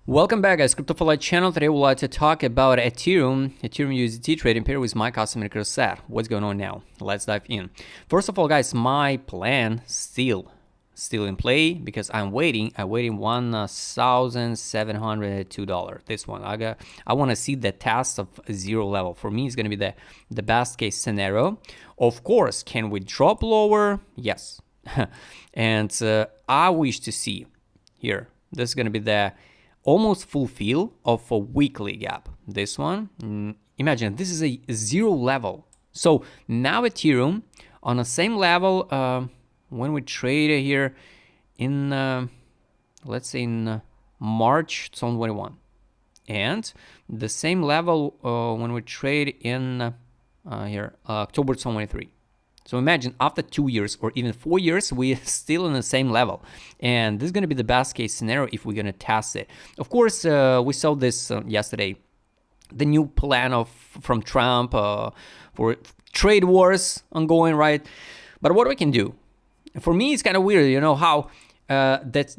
Welcome back, guys. Crypto for Life channel. Today we'd like to talk about Ethereum USDT trading pair with my customer set. What's going on now? Let's dive in. First of all, guys, my plan still in play because I'm waiting $1,702. This one I want to see the test of zero level. For me, it's going to be the best case scenario. Of course, can we drop lower? Yes. And I wish to see here. This is going to be the almost fulfill of a weekly gap. This one, imagine this is a zero level. So now Ethereum on the same level when we trade here in let's say in March 2021, and the same level when we trade in here October 2023. So imagine after 2 years or even 4 years, we're still in the same level. And this is going to be the best case scenario if we're going to test it. Of course, we saw this yesterday, the new plan from Trump for trade wars ongoing, right? But what we can do? For me, it's kind of weird, you know, how that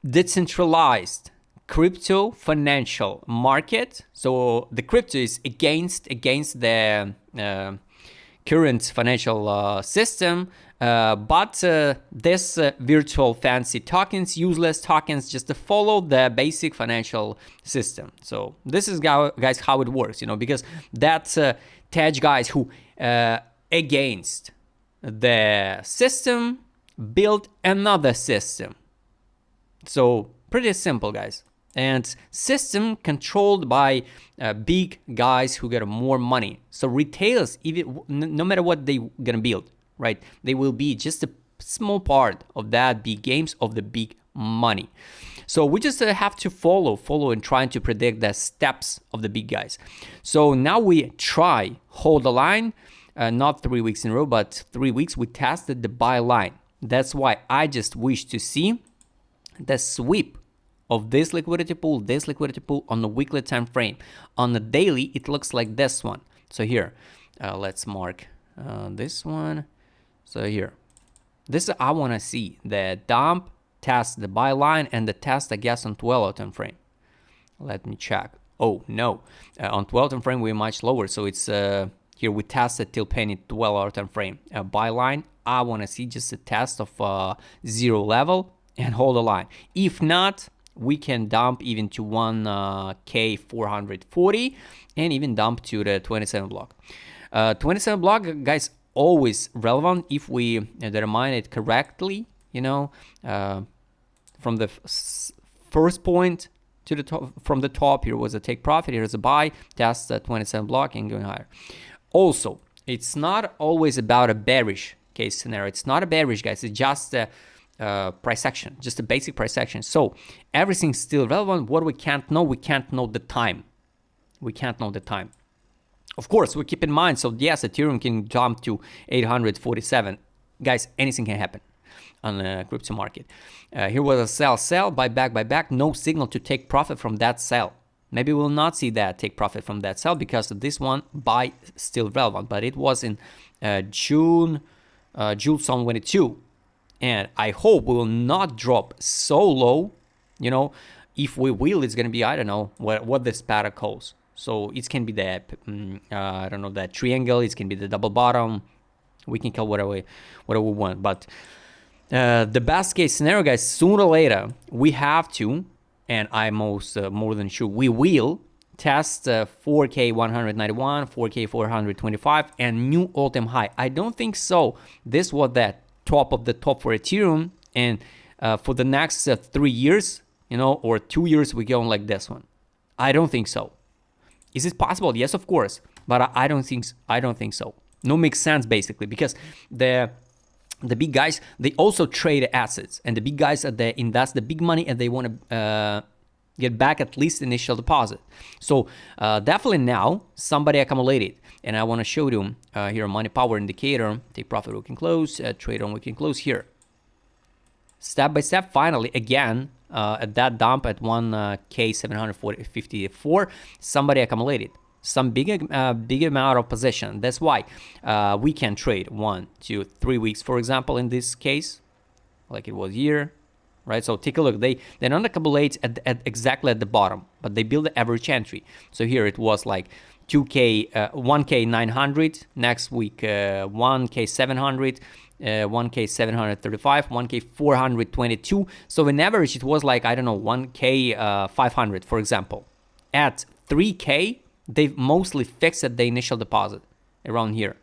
decentralized crypto financial market. So the crypto is against the current financial system, but this virtual fancy tokens, useless tokens, just to follow the basic financial system. So this is guys how it works, you know, because that's tech guys who against the system build another system. So pretty simple, guys. And system controlled by big guys who get more money. So retailers, even no matter what they gonna build, right? They will be just a small part of that big games of the big money. So we just have to follow and trying to predict the steps of the big guys. So now we try hold the line, not 3 weeks in a row, but 3 weeks. We tested the buy line. That's why I just wish to see the sweep of this liquidity pool on the weekly time frame. On the daily, it looks like this one. So here, let's mark this one. So here, this I want to see the dump, test the buy line, and the test, I guess, on 12-hour time frame. Let me check. Oh no, on 12 time frame we're much lower. So it's here we tested till penny 12-hour time frame. Buy line, I want to see just a test of zero level and hold the line. If not, we can dump even to 1K440 and even dump to the 27 block. 27 block, guys, always relevant if we determine it correctly, you know, from the first point to the top. From the top, here was a take profit, here's a buy, test the 27 block and going higher. Also, it's not always about a bearish case scenario. It's not a bearish, guys. It's just a price action, just a basic price action. So everything's still relevant. What we can't know the time. We can't know the time. Of course, we keep in mind, so yes, Ethereum can jump to 847. Guys, anything can happen on the crypto market. Here was a sell, buy back, no signal to take profit from that sell. Maybe we'll not see that take profit from that sell because of this one buy still relevant, but it was in June 2022. And I hope we will not drop so low, you know. If we will, it's going to be, I don't know, what this pattern calls. So it can be the, I don't know, that triangle. It can be the double bottom. We can call whatever we want. But the best case scenario, guys, sooner or later, we have to, and I'm more than sure, we will test 4K191, 4K425, and new all-time high. I don't think so. This was that top of the top for Ethereum, and for the next 3 years, you know, or 2 years, we go on like this one. I don't think so. Is it possible? Yes, of course, but I don't think so. No, makes sense basically because the big guys, they also trade assets, and the big guys they invest the big money and they want to get back at least initial deposit. So definitely now somebody accumulated. And I want to show you here money power indicator, take profit we can close, trade on we can close here. Step by step, finally, again, at that dump at 1K754, somebody accumulated some big amount of position. That's why we can trade 1, 2, 3 weeks, for example, in this case, like it was here, right? So take a look. They don't accumulate at exactly at the bottom, but they build the average entry. So here it was like 2K, 1K 900. Next week 1K 700. 1K 735, 1K 422. So in average, it was like, I don't know, 1K 500, for example. At 3K, they've mostly fixed at the initial deposit around here.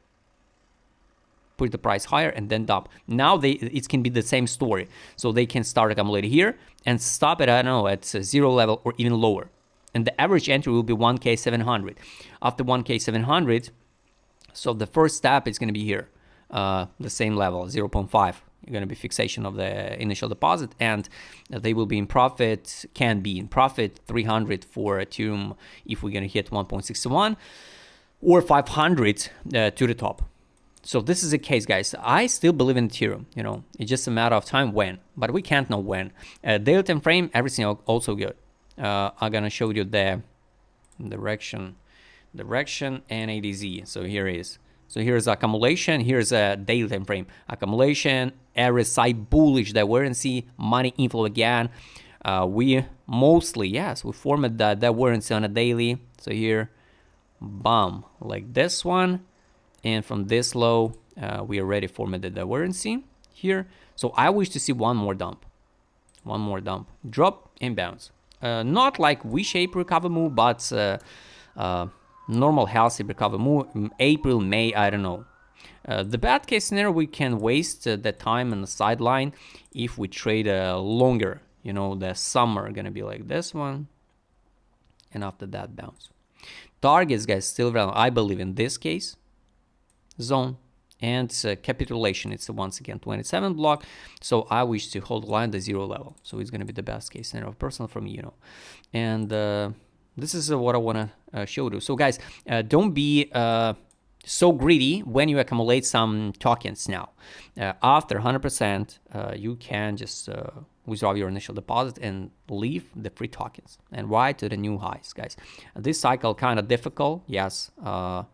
Put the price higher and then dump. Now it can be the same story. So they can start accumulating here and stop at, I don't know, at 0 level or even lower. And the average entry will be 1K 700. After 1K 700, so the first step is going to be here. The same level, 0.5. You're going to be fixation of the initial deposit, and they will be in profit, can be in profit, 300 for Ethereum if we're going to hit 1.61, or 500 to the top. So this is the case, guys. I still believe in Ethereum, you know, it's just a matter of time when, but we can't know when. Daily time frame, everything also good. I'm going to show you the direction and ADZ. So here it is. So here's accumulation, here's a daily time frame. Accumulation, RSI bullish divergence, money inflow again. We mostly, yes, we formed the divergence on a daily. So here, bam, like this one. And from this low, we already formed the divergence here. So I wish to see one more dump. Drop and bounce. Not like V-shape recovery move, but normal healthy recovery move. April, May, I don't know. The bad case scenario, we can waste the time on the sideline if we trade longer. You know, the summer gonna be like this one, and after that bounce. Targets, guys, still relevant. I believe in this case zone and capitulation. It's once again 27 block. So I wish to hold line the 0 level. So it's gonna be the best case scenario, personal for me, you know, and. This is what I want to show you. So guys, don't be so greedy when you accumulate some tokens now. After 100%, you can just withdraw your initial deposit and leave the free tokens and ride to the new highs, guys. This cycle kind of difficult. Yes. I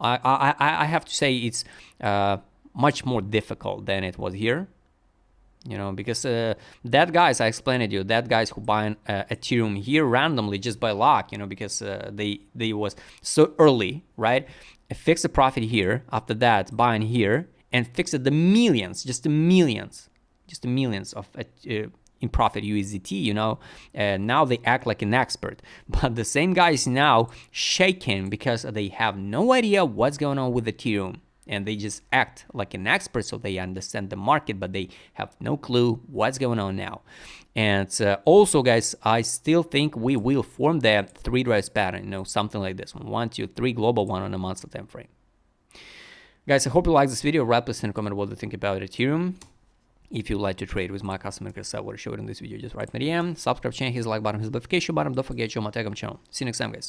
have to say it's much more difficult than it was here. You know, because that guys, I explained to you, that guys who buying Ethereum here randomly just by luck, you know, because they was so early, right? Fix the profit here, after that buying here, and fix the millions, just the millions of in profit USDT, you know. Now they act like an expert, but the same guys now shaking because they have no idea what's going on with Ethereum. And they just act like an expert, so they understand the market, but they have no clue what's going on now. And also, guys, I still think we will form the 3 drives pattern, you know, something like this one, 1, 2, 3 global, one on a monthly time frame. Guys, I hope you like this video. Write please in a comment what you think about Ethereum. If you like to trade with my customer, because I would show it in this video, just write me DM, subscribe channel, hit the like button, hit the notification button. Don't forget your my Telegram channel. See you next time, guys.